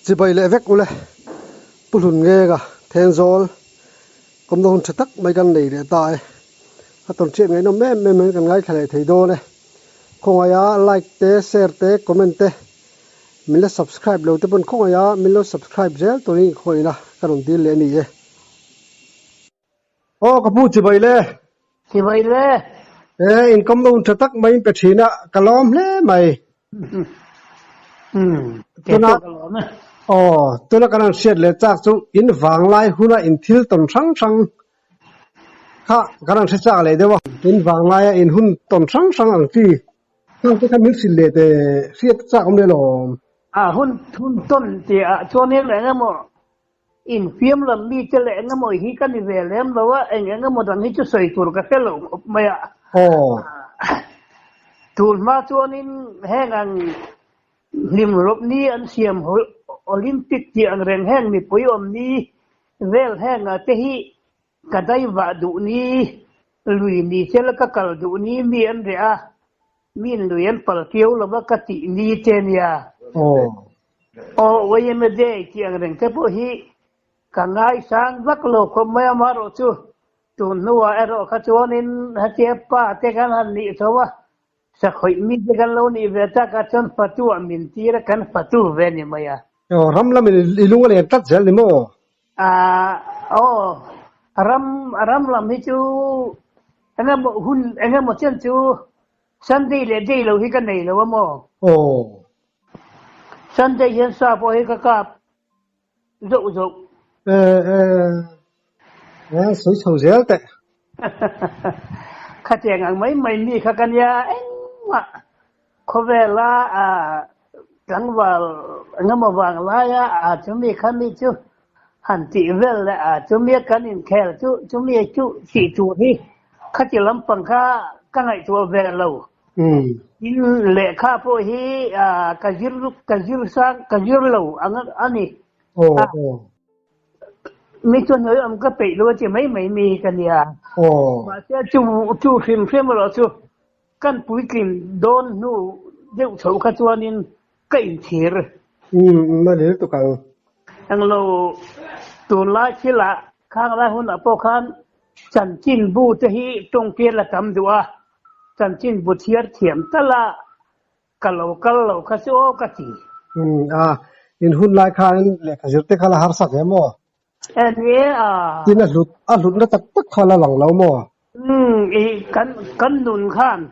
chỉ bay lệ vét ule bút hùn nghe cả then zol công đồng chất tắc mấy căn này để tại tuần chuyện ngày nó mấy căn ngay thầy thầy đô này không ai like te share te comment te mình là subscribe lâu te bên không ai mình là subscribe dễ tôi đi khỏi na cái đồng tiền lệ này ô cái bút chỉ bay lệ in công đồng chất tắc mấy cái chuyện à cái lom lệ mày tôi là cái năng xét lệ chắc chú in vàng lại huna in thiếu tồn sáng sáng ha cái năng xét chắc lệ đấy không in vàng lại in hun tồn sáng sáng anh chị không cái mình xin lệ để xét chắc không được rồi hun tồn thì cho nên là cái mà in phim làm mi cái lệ cái mà hi cái gì về làm đâu anh cái mà đang hi chú soi tour cái cái lâu mày tour mà cho nên hay ngang lim rộp ni anh xem Olympic thì anh rèn hang mi poi ni vel hang te hi kadai va du ni lui ni sel ka kal du ni mi an rea min lui an pal keu lo ba ka ti ni ten ya we me de ti anh rèn te po hi ka ngai sang vak lo ko ma ma ro chu tu nuwa ero ka chuanin ha che pa te kan han ni chowa sa khoi mi te kan lo ni ve ta ka chan patu min ti ra kan patu ve ni maya ram lam ilung le tat zel ni mo ram lam hi chu anga mo chen chu Sunday le day lo hi ka nei lo mo Sunday yen sa po hi ka kap zo soi sầu zel te kha cheng ang mai mi kha kan ya ma ko ve la gắn vào ngắm vào vàng lá ya chúng mi khăn mi chú hẳn chỉ về là chúng mi cái nhìn khéo chú chúng mi chú chỉ chú đi khách chỉ lắm bằng khá các ngày chú về lâu nhưng lệ khá po hi cái sang cái lâu anh đi mi chú nói ông cái bị luôn chỉ mấy mi cái gì mà sẽ chú phim rồi chú căn bụi kim đôn nu đều xấu khá chú nên cái thiệt mà để tụi cậu anh lâu tụi lá chỉ là khang lá hun ở khan chân chín bu thế hi trong kia là cầm đũa chân chín bu thiệt thiểm ta là kalau khá số cái gì in hun lại khan lệ cái gì thế khan là har sắc em mo anh nghe tin là lụt nó tắc khan là lòng lâu mo kan nun khan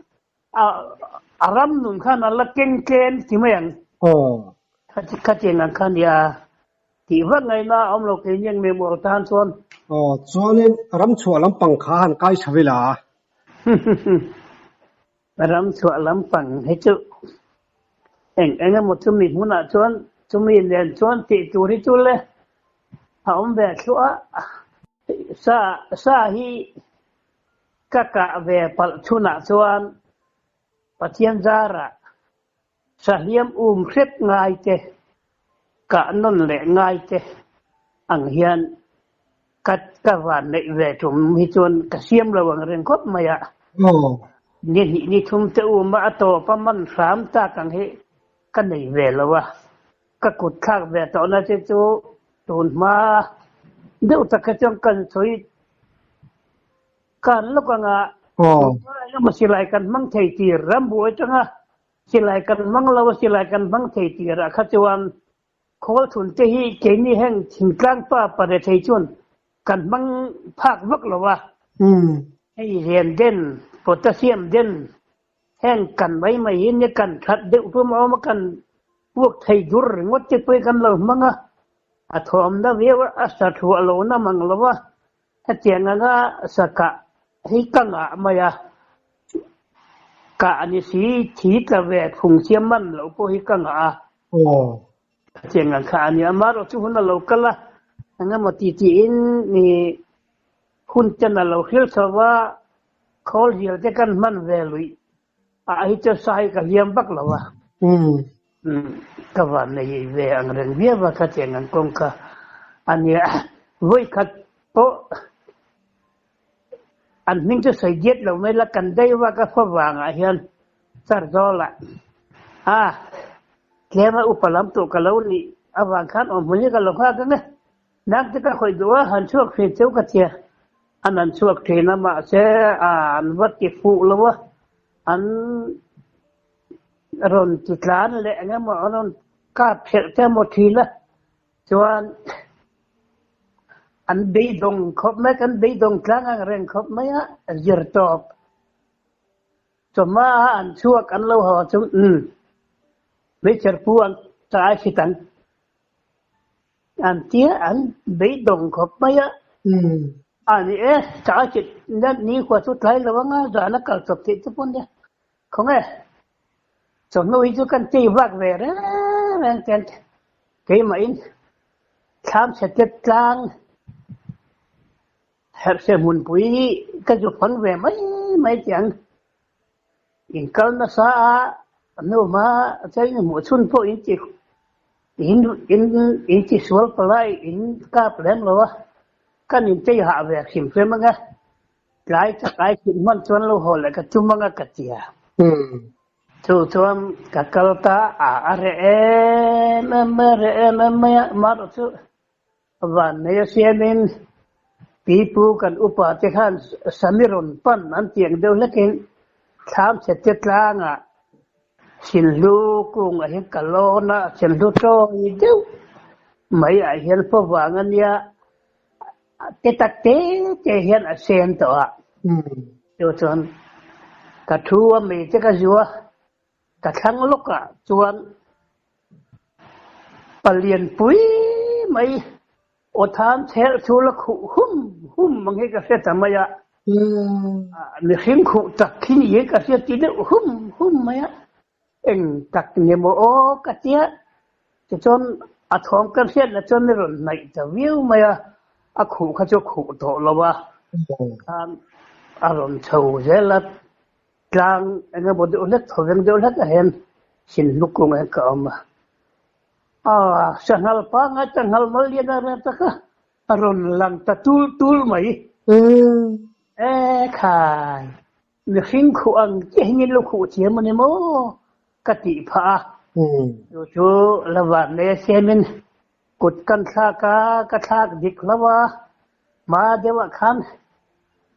ram nun khan là ken thì mấy anh khách hàng ăn khăn ya thì vẫn ngày na ông lộc cái những người mua tan xuân cho nên ram chua lắm bằng khá hẳn cái sao vậy là ram chua lắm bằng hết chứ anh một chúng mình muốn là xuân chúng mình liền xuân thì chú đi chú lên ông về chúa sa hi các cả về bal chu na xuân patien zara Sahliam khép ngay te cả non lệ ngay te ang hian kat ka van nei ve tum hi chon ka siam lo wang ren khop maya ni thum te ma to paman ram ta kang he ka nei ve lo wa ka kut khak ve to na che chu ton ma deu ta ka chong kan soi kan lo ka nga ma silai kan mang thei ti ram bu changa silakan manglawa silakan bang thei tira khachuan khol thun te hi keni heng thingkang pa pare thei chun kan bang phak vak lawa hei hian den potassium den heng kan mai hin ne kan that de pu ma kan puak thei dur ngot te pe kan lo manga athom da wewa asa thu alo na manglawa hatianga nga saka hi kanga maya cả anh sĩ chỉ là về phùng xiêm man lâu po hi căng chuyện ngàn khả anh mà rồi chú hun là lâu cả là anh mà tí ni hun chân là lâu hiếu sao wa khol hiếu thế căn man về lui hi cho sai cả hiếm bắc lâu các bạn này về anh rằng biết và các chuyện ngàn công cả anh với các po anh mình cho xây dựng lâu mấy là cần đây và các phật vàng hiền sar do lại cái mà upalam tu kalau ni awang khan om muni ka lokha ka ne nak te ka khoi duwa han chuak phê cheu ka chia an chuak the na ma se an wat ki fu lo an ron ti tlan le nga mo an ka phe te mo thi la chuan an be dong khop me kan be dong tlang ang reng khop me ya zir top choma an chuak an lo ho chu me cher pu an ta sitan an tia an be dong khop me ya ani ta chit nan ni kwa chu thlai lo nga za na kal chop ti chu pon de không e cho nuôi cho con tì vác về đó men ten cái mà in khám sẽ tiết lang hết sẽ muốn bùi cái chụp phấn về mấy mấy tiếng in câu nó xa nếu mà cái mùa xuân phố in chỉ in chỉ xuống lại in cáp lên rồi cái in chơi hạ về khiêm phê mà cái chắc cái chuyện mình chuẩn lâu hồi lại cái chung mà cái gì à tuam kakalta re marutu van ne sianin pipu kan upate khan samiron pan an tiang deu lekin tham se tetlanga sillu kung a kalona sillu to deu mai a hian po wangan ya te hian a sen to a tuam ka thua mi te ka zuwa cả tháng lúc chuan palian pui mai o tham thel chu la khu hum mang he ka se tamaya mi khim khu tak khin ye ka se ti de hum maya eng tak ne mo o ka tia che chon a thom ka se na chon ne ron nai ta view maya a khu kha chu khu to lo wa a ron chou zelat lang nga bod ulat thogen de ulat hen sin lukung en ka ama sangal pa nga tangal mal ya na ta ka aron lang ta tul mai khai mi khing khu ang che hin lu khu che mo ne mo kati pha chu lawan ne semin kut kan tha ka tha dik lawa ma dewa khan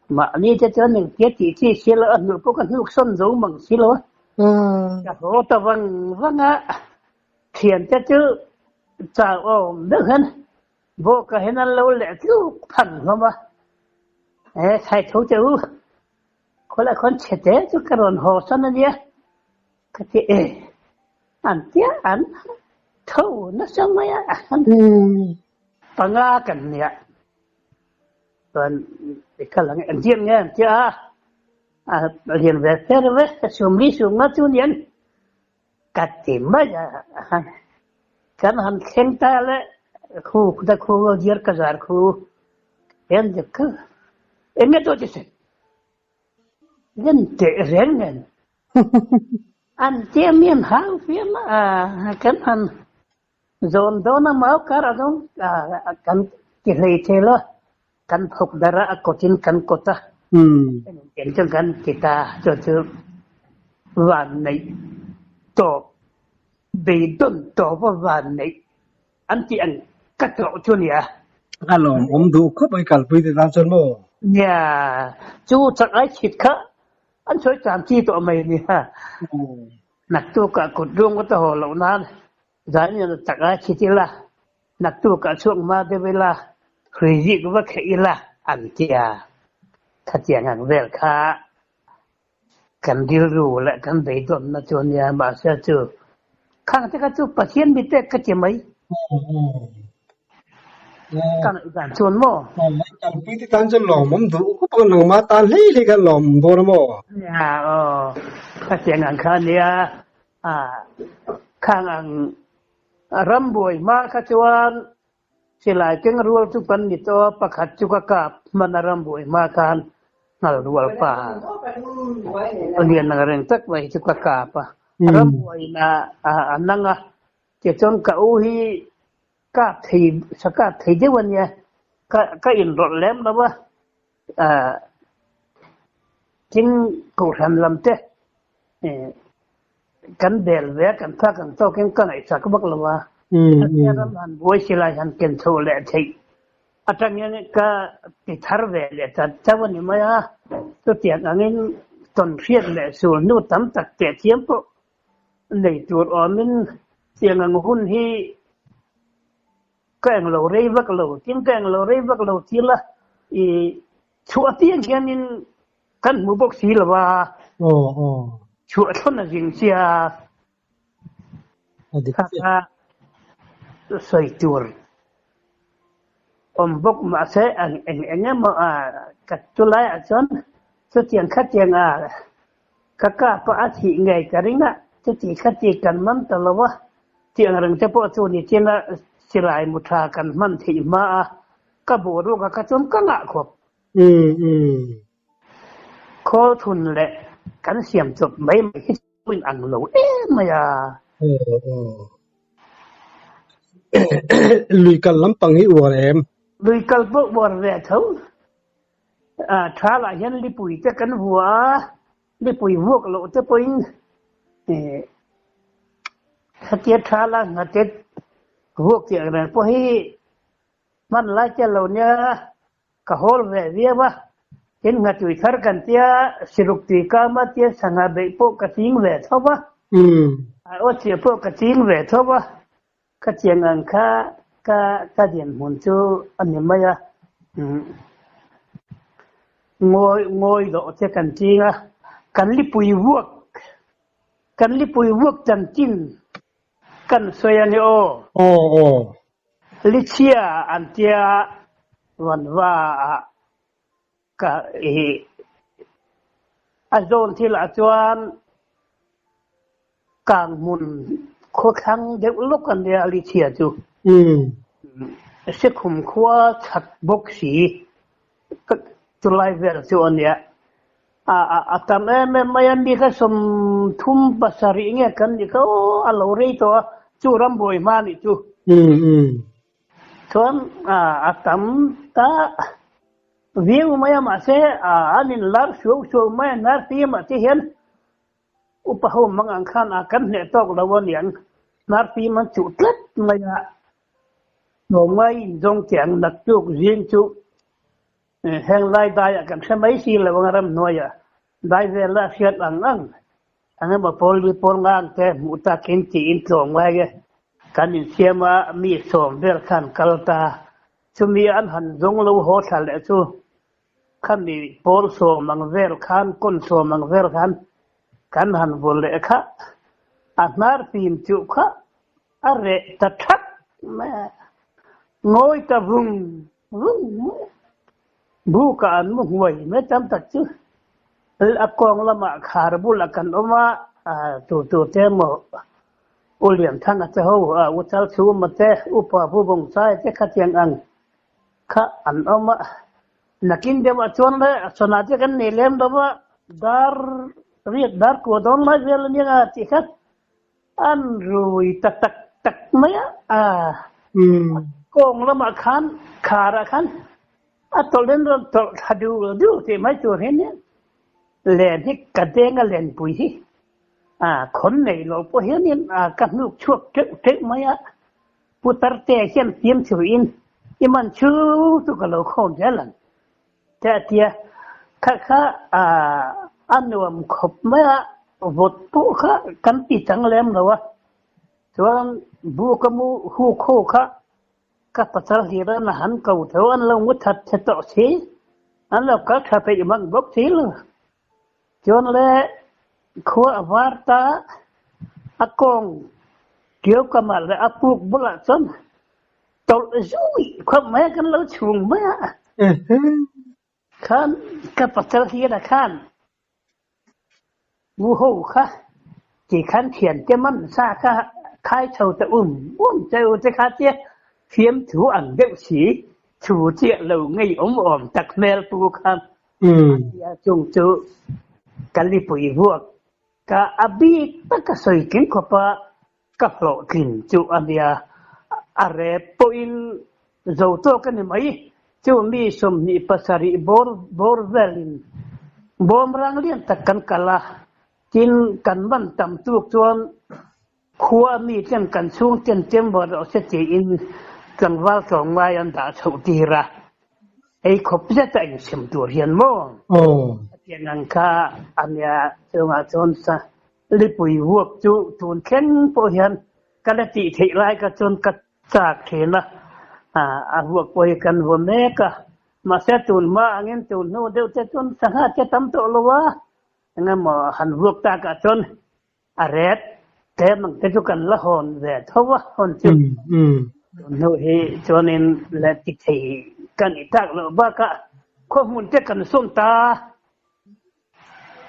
mà ni cho nên cái chỉ xí là anh lúc có lúc xuân dấu bằng xí lo cả số ta vâng á thiền cho chứ chào ôm được hơn vô cái hình lâu lẹ chứ thằng không à khai thấu chứ có lẽ con chết thế chứ cáiron hồ sân này nhé cái chị anh tiếc anh thấu nó xong mấy á bằng á cần nhỉ còn cái là anh riêng nghe chứ liền về thế rồi xuống mất chú niên cắt tìm bây giờ cái hắn khen ta lại khu giết cái gì khu em được cứ em nghe tôi chứ gì dân tệ rèn nghe anh chia miên hao phim cái hắn dồn đó nó máu cả rồi cái cái này thế lo kan phok dara akotin kan kota en chang kan kita cho van nei to be don to van nei anti an katro chunia alom du khop ai kal pui te dan chon mo ya chu chak ai chit kha an choi cham chi to mai ni ha nak tu ka kut dung ko to ho lo nan zai ni chak ai chit la nak tu ka chuang ma de vela khởi dị của cái là anh tia thật tiếng hàng về khá cần điều rủ lại cần thấy tuần nó cho nhà mà sẽ chưa khang thế cái chú bác sĩ bị tết cái gì mấy cần cần chuồn mò kan pui te dan chon lom du ko pa no ma ta le kan lom bo mo ya cái tiếng hàng khá nia khang ang ram bồi ma cái chuan sila keng rual tu pan nito pakhat chu ka kap manaram boi ma kan ngal rual pa onian na reng tak wai chu ka kap ram boi na ananga che chon ka u hi ka thei saka thei de wan ya ka in rot lem la ba chính cổ thần làm thế cắn đèn vé cắn thác cắn to cái này sao các bác làm Dia ram han boy silai han ken so le thei atang ne ka ti thar ve le ta chawan ni maya to tiang angin ton riat le su nu tam tak te thiam po nei tur omin tiang ang hun hi ka ang lo rei vak lo tin ka ang lo rei vak lo tila i chua tiang ganin kan mu bok si la wa chua thon na jing sia ka soi tur bok ma se ang ma ka tulai a chon so tiang khat tiang ka pa a thi ngai ka ringa ti ti khat ti kan man ta lo wa tiang rang te po chu ni tiang silai mu tha kan man thi ma ka bo ru ka chom ka la khop kho thun le kan siam chop mai mai hi win ang lo ma ya lùi cần lắm bằng hi ủa em lùi cần bộ bò về thấu thà là nhân li bùi te kan vua li bùi vuộc lộ te poin khatiya thà là ngate vuộc tiang ran po hi man la cha lo nya ka hol ve via ba ken ngatui thar kan tia siruk ti ka ma tia sanga be po ka ting ve thau ba o che po ka ting ve thau ba ka tiang ang ka dian mun chu an ni maya ngoi do te kan tinga kan li pui vuok chan chin kan soya ni o li chia an tia wan wa ka azon thil a chuan kang mun kho khang de luk kan dia li chia chu se khum khwa chat bok si chu lai ver chu ania tam em mayan bi ka som thum pasari nge kan ni ko alo re to chu ram boi ma ni chu thon tam ta viu maya ma se anin lar shu maya nar ti ma ti hen upaho mang ang khan kan ne tok lawon yang nar ti man chu tlet maya no mai dong tiang dak chuk riêng chu heng lai dai kan se mai si lawang ram noya dai ve la fiat ang ba pol ngang te mu ta kin ti in tlong mai ge kan in siama mi som vel khan kalta chu mi an han dong lo ho thal le chu kan ni pol so mang vel khan kon so mang vel khan kan han bol le kha anar pin chu kha are ta thak ma ngoi ta vung bu ka an mu huai me tam tak chu akong lama khar bu la kan oma tu te mo uliam thang a ho utal chu ma te upa bu bong sai te khatiang ang kha an oma nakin de ma chon le sonate kan ne lem da ba dar ko don ma vel ni ga ti khat an rui tak maya kong lama khan khara khan atolden to hadu du te mai chu hen ne len hi ka denga len pui hi khon nei lo po hen in ka nuk chuak te maya putar te chen tiam chu in iman chu tu ka lo khon jalan ta tia kha anwam khop maya vot pu kha kan ti chang lem lo wa chuan bu ka mu hu kho kha ka patar hira na han kau tho an lo ngut that to si an lo ka tha pe mang bok si lo chon le khua avarta akong kêu ka mal le apuk bula chon tol zui khop me kan lo chung ma khan ka patar hira khan vu ho kha chỉ khan thiền te man sa ka khai chầu te chầu te kha te phiếm thủ ảnh đeo sĩ chủ tiện lầu ngay ổm tặc mèo tu khăn chung chú cái li bùi vuộc cả abi tất cả sợi kính của ba các lộ kính chú anh ya are poin dầu to cái này mấy chú mi som ni pasari bor velin bom rang lian takkan kala tin kan ban tam tu chuan ขัวมีเช่นกันช่วงเต็มบ่เราเสียจีอินกันว่าสองมายันด่าสุตีระไอ้ขบจะแต่งเสมตัวเรียนมั่ง โอ้ เรียนนังคาอันเนี้ยเจ้ามาจนซะลิปุยวัวจูตูนเข็นโปเฮียนกันติเทไลก็จนกัดจากเขนะวัวปวยกันวัวเมกะมาเสตูนมาอันนี้ตูนโน้เดี๋ยวจะจนสังหารจะทำตัวลัวงั้นมาหันวัวตากะจนอะไรแต่มันจะจุกันละหอนเวทว่าหอนจุโน้เฮจนเองและติเทกันอีทักแล้วบ้ากะข้อมูลจะกันส่งตา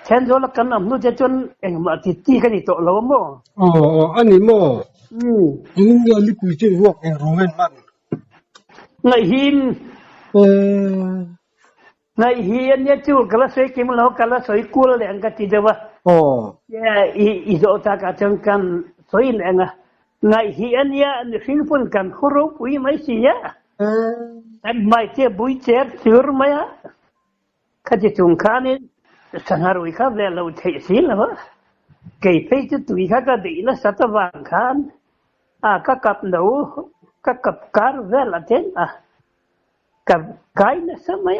เช่นโจละกันนำนู้จะจนเองมาติดที่กันอีตัวเราโม่อ๋ออันนี้โม่ยิงยาลิปุยเจ้าพวกเองรู้เงินมันไงหินเออไงหินเนี่ยจูกละสวยกิมเรากละสวยกูละแรงกันทีเดียวว่าอ๋อเนี่ยอีโจตากาจังกันสวยแรงอ่ะไงหินเนี่ยนี่ฟิลปุ่นกันครูปุยไม่เสียแต่ไม่เจ็บบุยเจ็บเสือไหมอ่ะข้าจะจุงขานี่สังหารวิคาเวลเราเทศิลวะเกี่ยไปจุดวิคาก็ดีละสัตว์บางขันก็กับหนูก็กับการเวลาเจนกับกายนะสมัย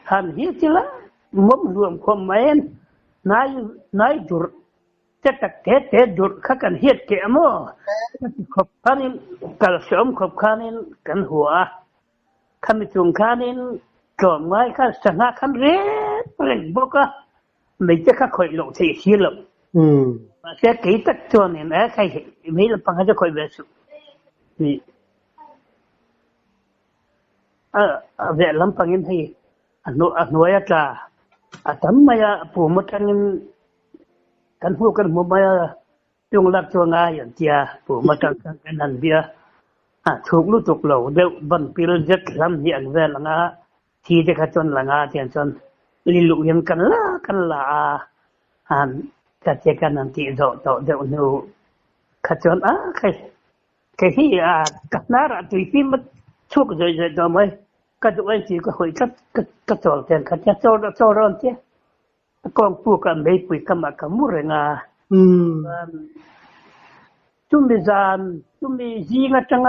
หันเฮียจิละมุมรวมความหมายนายจุดจะตักเตะจุดข้ากันเฮียเกี่ยมั้งขบขันินกัลสมขบขันินกันหัวขันจุงขันินก่อนไว้ข้าสังหารขันเร่งบอกว่าไม่จะข้าคอยลงเสียชีลมาเสียกี่ตักจวนนี่นะใครไม่ละพังจะคอยเบสุนี่เวลาพังยินให้อนุญาตทำไมผู้มากันพูดกันหัวมาจงรักจงอาอย่างเดียผู้มากันนั่นเดียถูกรู้ถูกเหล่าเดี๋ยวบันปีละจัดลำเหียนเวลาที่จะขจรละงาเทียนจนลิลุยันกันละจัดเจกันนั่นที่โดเดี๋ยวนูขจรใครที่กับนาราตุยพิมพ์ชุกใจตัวไหมก็ตัวไอ้ที่ก็หอยก็โจรเทียนก็จะโจรอนเทียกองผู้กันไม่ปุยกันมากันมุเรงจุ่มจานจุ่มจีงัจัง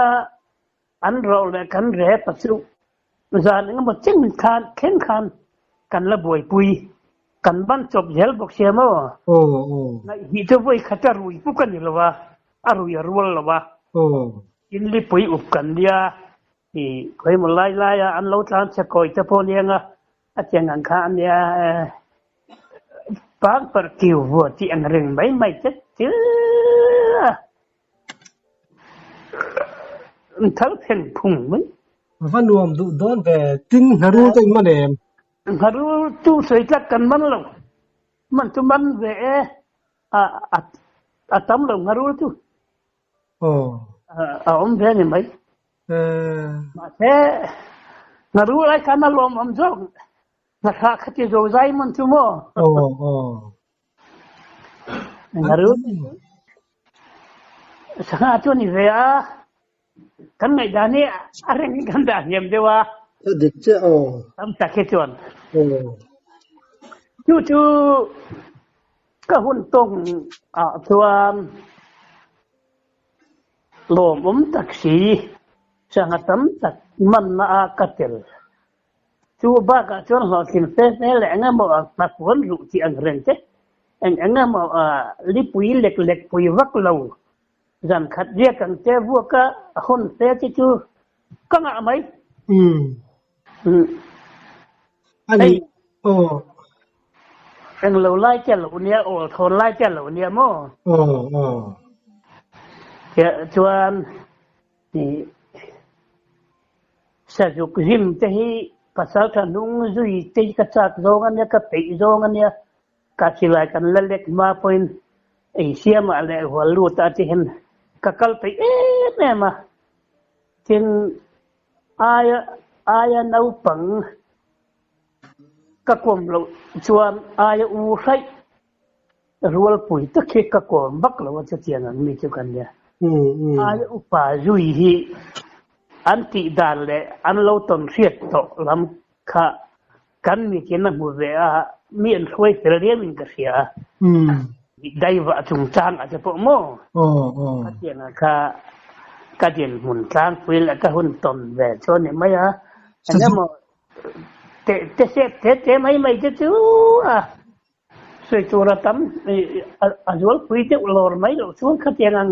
อันเราเลยกันแร่ปัสสุจานงั้นมันจึงขันเข็นขันกันละบวยปุยกันบ้านจบเยลบอกเสียมั้งนะฮิตไว้ขัดรุยปุ๊กันนี่ละวะรุยรัวละวะอินลิปุยอุบกันเดียที่เคยมันไล่อันเราทานจะคอยจะพอเลี้ยงอาจารย์งานข้าเนี่ยปางper kiuวัวที่อันเร่งไม่จะเจอทั้งเพ่งพุ่งมั้ยวันรวมดูโดนแต่จึงหารู้จังมันเองหารู้จู่สวยจักกันมันหรอกมันจุมันเวตั้มหลงหารู้จู่อมเวนี่ไหมมาแค่หารู้อะไรกันมาลมอมจงนะครับขัดใจใจมันชั่วโมงหารู้สังหารจนี่เสียกันไม่ได้เนี่ยอะไรนี่กันได้ยังเดียวว่าเด็กเจ้าทำตะเคียนจู่ก็หุ่นตรงตัวลมตักสีสังหารทำตักมันกัดเตลจู่บ้ากจนหลอกกินเฟ้แหละงั้นบอกตักวันรู้ที่อังเริงเจ๊งั้นบอกลิปุยเล็กปุยวักเราจันขัดเรียกกันเจ้าวัวก็หุ่นเฟ้จู่ก็งะไหมอันนี้เราไล่เจ้าเหล่านี้ทนไล่เจ้าเหล่านี้มั้งเจ้าชวนนี่สะดุกริมที่ pasal kanung zui te kacak zongan ya ka pe zongan ya ka silai kan lelek ma poin sia ma le walu ta ti hen kakal pe ne ma tin aya nau pang ka kom lo chuan aya u sai rual pui ta ke ka kom bak lo cha tiang an mi chu kan ya aya u pa zui hiอันติดาเลยอันเราต้องเสียต่อลำค่ะกันมีเช่นนั้นหมดเลยมีอันช่วยเสียเรียนมันก็เสีย ได้ว่าจุงจางอาจจะพอโม่ก็เจียงค่ะก็เจียงหุ่นจางฟิลแล้วก็หุ่นตนแหวนชนเนี่ยไม่ฮะอันนี้มันเตะไม่จะจู้อ่ะสวยจูระตั้มอาจจะปุยเตะลอร์ไม่หรอกช่วงก็เจียง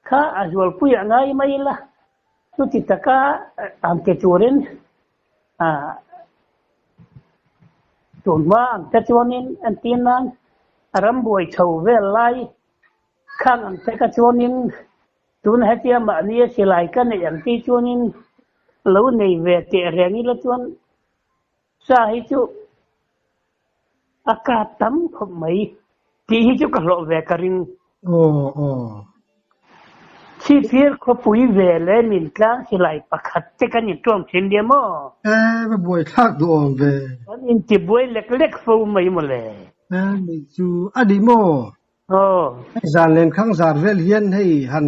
ค่ะอาจจะปุยอะไรไม่ละสุดที่ตะก้าอันเกจูรินจนว่าจะชวนนินอันตีนั้นรำบวยชาวเวลไลข้างอันจะชวนนินตุนให้เตรียมอันนี้สิไลกันในอย่างที่ชวนนินแล้วในเวทีเรื่องนี้ละชวนสาเหตุอากาศต่ำผมไม่ที่จุกหลอกเวกริงชีฟิร์เขาปุยเวลมินกลางสิไลปักขัดจะกันยิ่งตรงเช่นเดียวมั้งไม่บวยทักดูอ่อนเวอันนี้ที่บวยเล็กๆฟูไม่หมดเลยนี่จูอดีโมจานเล่นข้างจานเวลเฮียนให้หัน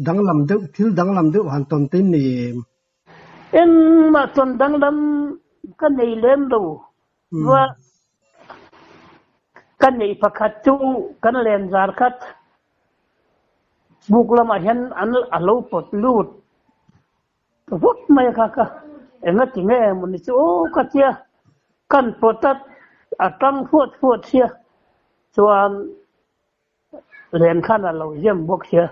ดังลำดึกทิลดังลำดึกหันตอนตีนี่มาตอนดังลำกันในเล่มดูว่ากันในพักจูกันเล่นจาร์คัดบุกละมาเห็นอันลูปดลูดวุ้ดไม่ค่ะก็งั้นจริงไงมันนี่โอ้ก็เชียกันปดตัดตั้งพูดเชียส่วนเรียนขั้นเราเยี่ยมบกเชีย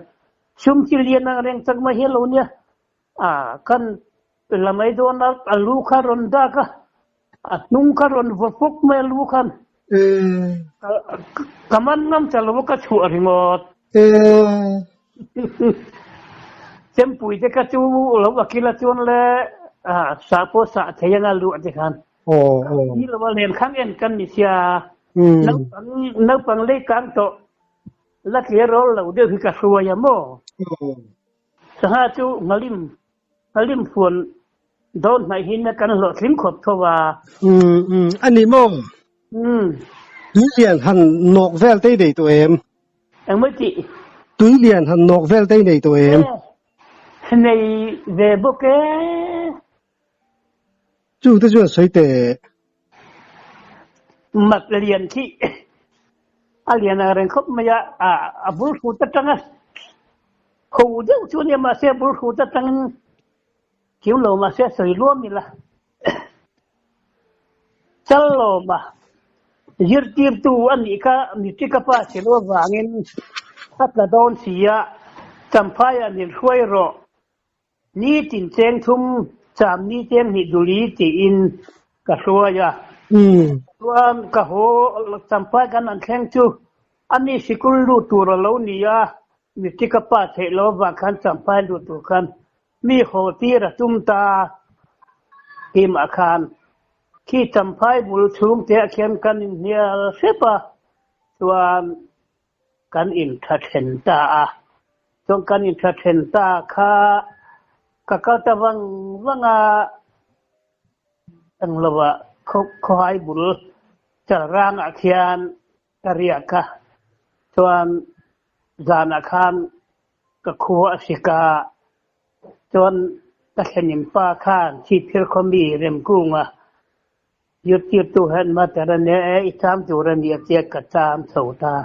ชุมชิเลียนเรียนสักมาเฮลูเนี่ยกันละไม่โดนลูกคารอนดากะนุ่งคารอนฟุกไม่ลูกคันกำมันน้ำจะลูกก็ชัวร์หมดเต็มปุ๋ยจะกระจูแล้วว่ากิลจวนเลยสาโพสะเทียงลูกจะกันนี่เราเรียนข้างเอ็นกันนิเสียนักปังเล็กกันโตลักเลี้ยรอเราเดี๋ยวคือกระทรวงยามโมสหจูมาลิมฝนโดนไม่หินกันหลอดลิ้มขบทว่าอันนี้โมตุยเลียนหันนกเวลได้ในตัวเองไม่จีตุยเลียนหันนกเวลได้ในตัวเองในเว็บเกจูแต่จูสวยแต่มักเรียนที่เรียนอะไรเขาไม่ยาบุรุษตัดตั้งเขาเดี๋ยวช่วงนี้มาเสียบุรุษตัดตั้งคิวโลมาเสียสวยร่วมนี่ละจัลโลมายืดตีบตัวอันนี้ก็นิติกภาพเสียว่าว่างินถ้าประดอนเสียจำพายอันนี้ช่วยรอนี่จินเจงทุ่มจามนี่เจงหิดุลีตีอินกระชัวยาส่วนกะโหจำพายกันอันแข็งจูอันนี้สิกุลรูตัวเราเนี่ยนิติกภาพเสียว่าว่ากันจำพายรูตัวกันมีโหตีระจุมตาทีมอาคารที่จำพายบุลชุมเตะเขียนกันเนี่ยเสปะส่วนกันอินทัดเห็นตาส่วนกันอินทัดเห็นตาค่ะก็จะวังอันละว่าเขาให้บุลจะร่างอาคารกเรียกะส่วนจานอาคารก็ขัวสิกาจนตะเข็นฟ้าข้างที่เพื่อเขามีเริ่มกุ้งยุดตัวเห็นมาแต่ละเนี่ยอีสามตัวเนี่ยเจียกระจามโสตา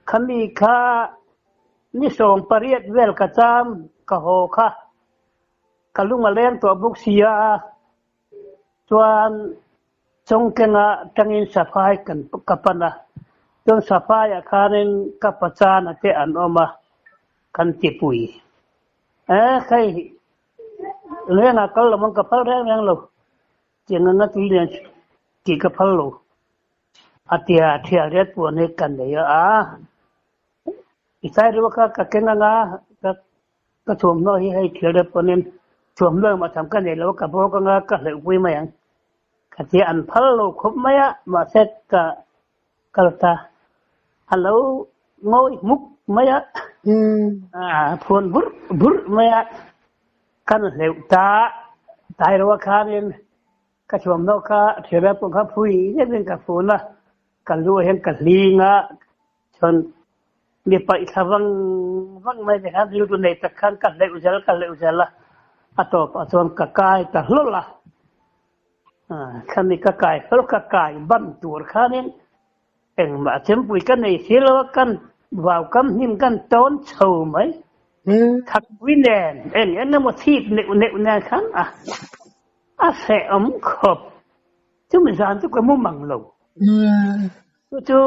คันนี้ข้านี่ส่งปริยัติเวลกระจามกะโหค่ะกะลุงมาเล่นตัวบุกเสียส่วนจงเกงจังอินสะพายกันกับปนะจงสะพายอาคารินกับประจานเตอันออกมากันจิปุยใครเรื่องอะไรก็มันกับพระแรงเราเจนนั้นที่เรียนกี่กับพระเราเทียเรียกตัวนี้กันเลยอีสายรู้ว่าก็เก่งนะก็ชมน้อยให้เทียเรียกตัวนี้ชมเรื่องมาทำกันเลยแล้วก็พวกก็เลยวิ่งมาอย่างก็ที่อันพระเราคบไหมมาเสร็จก็ตาฮัลโหลงอยมุกไหมพูนบุรไหมกันเลยตายรู้ว่าข้าเนี่ยก็ชมนกข้าเทียบพวกข้าพูดเนี่ยเป็นกับฟูนะกันรู้เห็นกันลิงชนมีไปทวังไม่ได้ครับอยู่ในตะขันกันเลยอุจจาระatau atuan kakai tahlola kami kakai kalau kakai bantur kanin em mà chém bụi cái này xí lo căn vào cắm hiểm căn tốn sầu mấy thật quý nè em nó một thịt nẹo nè khán sẽ ấm khộp chứ mình dàn cho cái mông bằng lầu chứ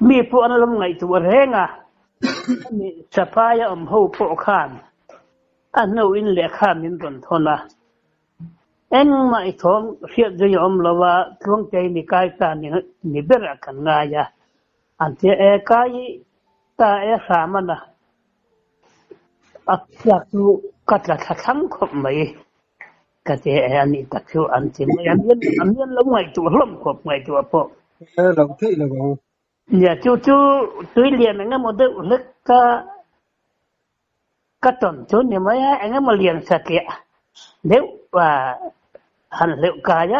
มีพวกนั้นลงไงตัวแรงมีสภาพหูปกขานอันนู้นเลี้ยข้ามนินต้นทนะเอ็งไม่ท้องเสียใจยอมละว่าท้องใจมีกายตานี่เบรักันง่ายอันที่กายตาสามันอยากดูกัดละทั้งครบไหมก็จะอันนี้ตัดชูอันที่ไม่อันนี้ลงไงตัวล้มครบไงตัวพอเราที่เราเนี่ยจู่ตัวเรียนงั้นมาดูลึกก็ตอนจุนเนี่ยไม่งั้นมาเรียนสักแก่เดี๋ยวว่าหันเลี้ยวกาย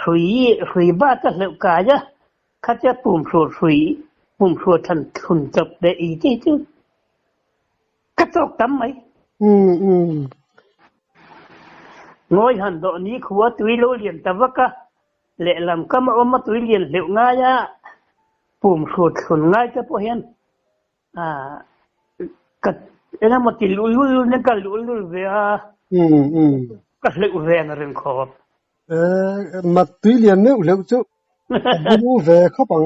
คุยบ้าจะเลี้ยวกายเขาจะปุ่มสูดทันทุนจบได้อีกจู่กระจกทำไหมงอยหันตอนนี้ขัวตัวรู้เรียนแต่ว่าก็เละลำก็มาตัวเรียนเลี้ยวง่ายปุ่มสูดง่ายจะพอเห็นก็เอ็งมาติลุนี่ก็ลุเวียก็เลี้ยวเวียนเรื่องขอบมาตุยเรียนเนี่ยเลี้ยวจุลุเวียเข้าปัง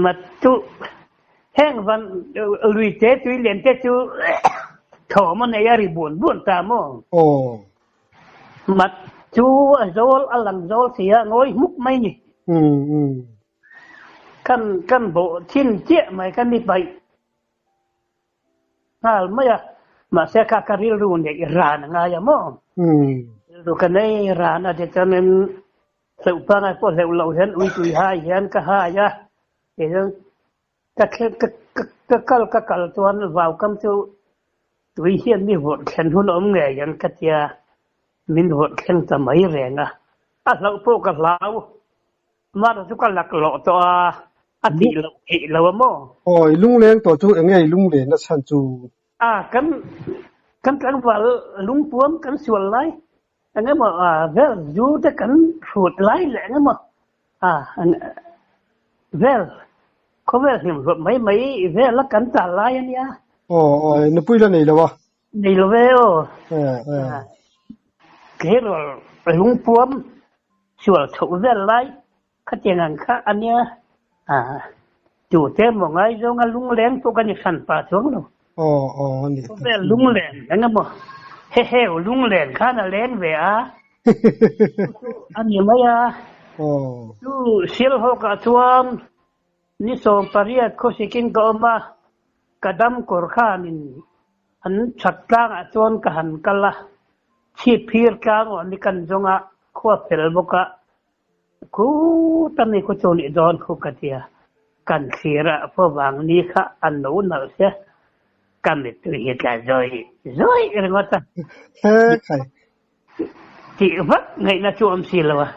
มาจุแห้งวันลุยเจ๊ตุยเรียนเจ๊จุถอมันในยาริบุนตามองมาจูโจลอลังโจลเสียงอยมุกไม่นี่กันโบชิ้นเจี๊ยไม่กันนี่ไปไม่มาเสียค่าการิรุนเด็กร้านง่ายมั้งดูกันในร้านอาจจะเป็นเสือปังไอ้พวกเสือเราเห็นอุ้ยตุยหายเห็นก็หายเห็นก็แค่ก็ตัวนั้นว่าวคำตุยเห็นมีหัวแขนหุ่นอมเงยยังกัดยามินหัวแขนจะไม่แรงเราพวกกับเรามาทุกคนหลักหล่อตัวอันนี้เราว่าโอ้ยลุงเลี้ยงตัวจูเอ็งไงลุงเลี้ยงนะฉันจูกันว่าลุงป้อมกันส่วนไรอันนี้มาเวลอยู่แต่กันสูดไรแหละงั้นมาเวลเขาเวลเห็นว่าไม่เวลละกันจ่าไรอันนี้อ๋อนึกพูดแล้วนี่แล้ววะนี่แล้วเวลเกี่ยวกับลุงป้อมส่วนถูกเวลไรเขาเจงันข้าอันนี้จู่เต็มว่าไงเจ้างั้นลุงเลี้ยงพวกกันยังสั่นป่าช่วงเรานี่แต่ลุงเลี้ยงงั้นบ่เฮ้ลุงเลี้ยงข้าน่ะเลี้ยงเว้ยอันนี้ไม่ดูเสียหกชวนนี่ส่งปริยัติเขาสิกินก็มากระดำกอร์ข้านินอันชัดกลางชวนกันหันกันละชีพพีร์กลางอันนี้กันจงขวบเพลบกะกูตอนนี้กูโจนี่โดนกูกะเทียกันเสียระพวกบางนี้ค่ะอันนู้นน่ะเสียกันไม่ตัวเหตุการณ์ย่อยเรื่องว่าใครที่วัดไงนะจวมสิลวะ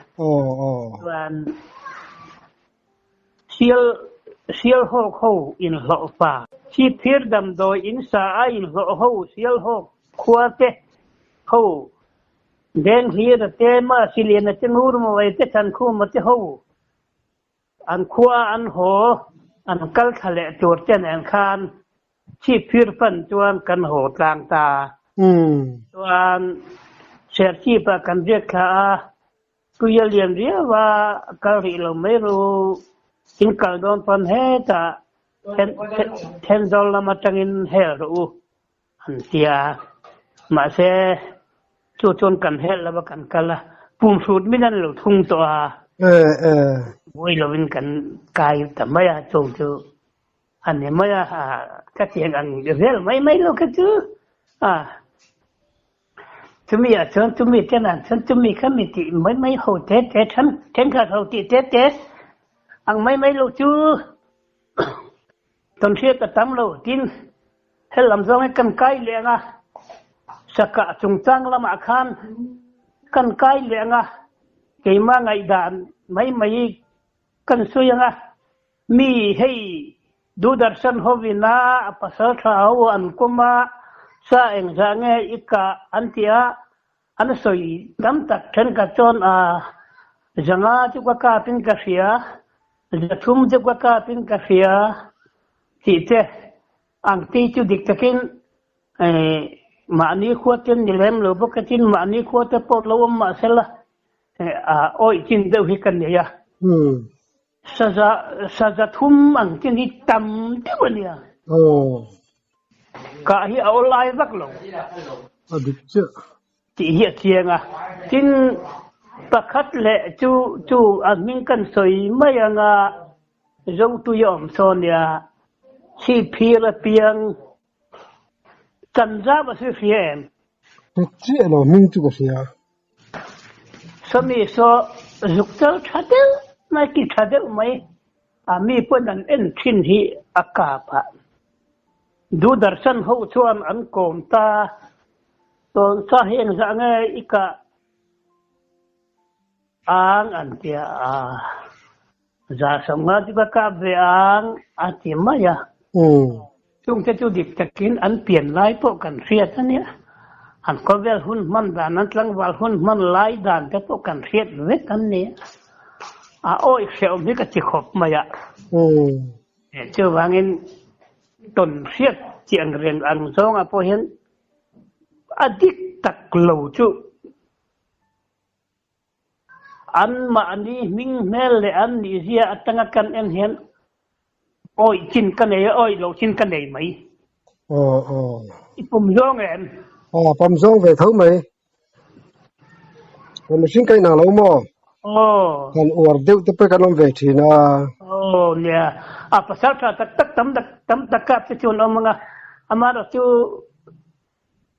วันเสียหกหูอินหลอกฟ้าชีพเพียรดำโดยอินสาอินหลอกหูเสียหกขวดเตหูเดินเฮียเตมาสิเลียนเตนูรมาไว้เตทันคู่มาเตหูอันขวาอันโหอันกัลทะเลโจดเจนแอนคานชีพพิรพันจวนกันโหกลางตาจวนเสียชีพกันเรียกขากุยเลียนเรียว่ากะริเราไม่รู้อินกัลโดนพันเฮตา$10มาจังอินเฮรูอันเสียมาเสจู่จนกันเฮแล้วกันกันละปุ่มสูดไม่นั่นหรอกทุ่งตัววุ้ยเราเป็นกันกายแต่ไม่จงจูอันนี้ไม่ก็เสียงอันเรียลไม่รู้ก็จูทุมีฉันทุมีแค่นั้นฉันทุมีแค่มิติไม่โหดเจ๊ฉันข้าเขาติเจ๊อันไม่รู้จูตอนเชื่อก็ตั้มเราทิ้งให้ลำซองให้กันไกลเลยสักกะจงจังละมาคันกันไกลเลยเกี่ยมาไงด่านไม่กันสุยังมีให้ดูดาร์สันฮอวินาภาษาชาวอันกุมาสาเองจางอีกาอันที่อันสวยดำตักเช่นกับจนจังจุกกาเป็นกษี จะทุ่มจะกว่าการเป็นกาแฟที่เจ้อังที่จุดิกตะกินมาอันนี้ขวดจินนี่แหลมหรือพวกจินมาอันนี้ขวดจะปลดลมมาเสร็จละโอ้ยจินเดือดกันเนี่ยsaja thum ang tin hi tam te wania ka hi au lai vak lo adik che ti hi chianga tin pakhat le chu admin kan soi mai anga zong tu yom sonia chi phira piang kanza ba se fiem che lo ming chu ka sia sami so zuktal thadel mai ki thadel mai ami pon an en thin hi akapa du darshan ho chuan an kom ta ton sa heng za nge ika ang an tia za samga di ka ve ang ati maya chung te chu dik takin an pian lai po kan riat ania an ko vel hun man dan an tlang wal hun man lai dan te po kan riat ve kan ne ôi sẹo mấy cái chiếc hộp mà ạ chưa vang in tuần siết chuyện riêng ăn xong à po hiến adik tak lâu chú ăn mà anh đi mình mel le ăn đi zia atanga kan en hiến ôi chín cái này ôi lâu chín cái này mấy ipum zong em pum zong về thấu mày còn mình xin cái nào lâu mò kan uar deu te pe kanom ve thina yeah pasal tak tam takap se chun omanga amara chu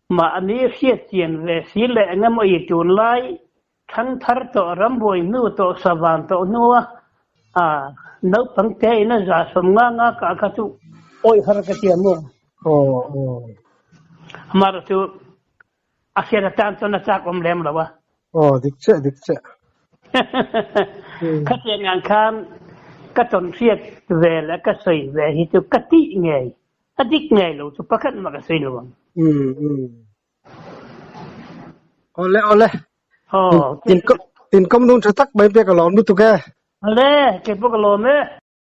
ma ani sia chien ve sile ngam i chun lai thang thar to ramboi nu to savan to nuwa no pangte na za somnga nga ka chu oi har ka ti amu amara chu akhira tan to na chak om lem lawa dik che các nhà ngàn kham các tuần riết về là các sợi về thì tôi cắt tí nghề nghề luôn tôi bắt cắt mà cái sợi luôn ole tin công đông sẽ tắc mấy việc cái lon nút tu ke ole cái bốc lon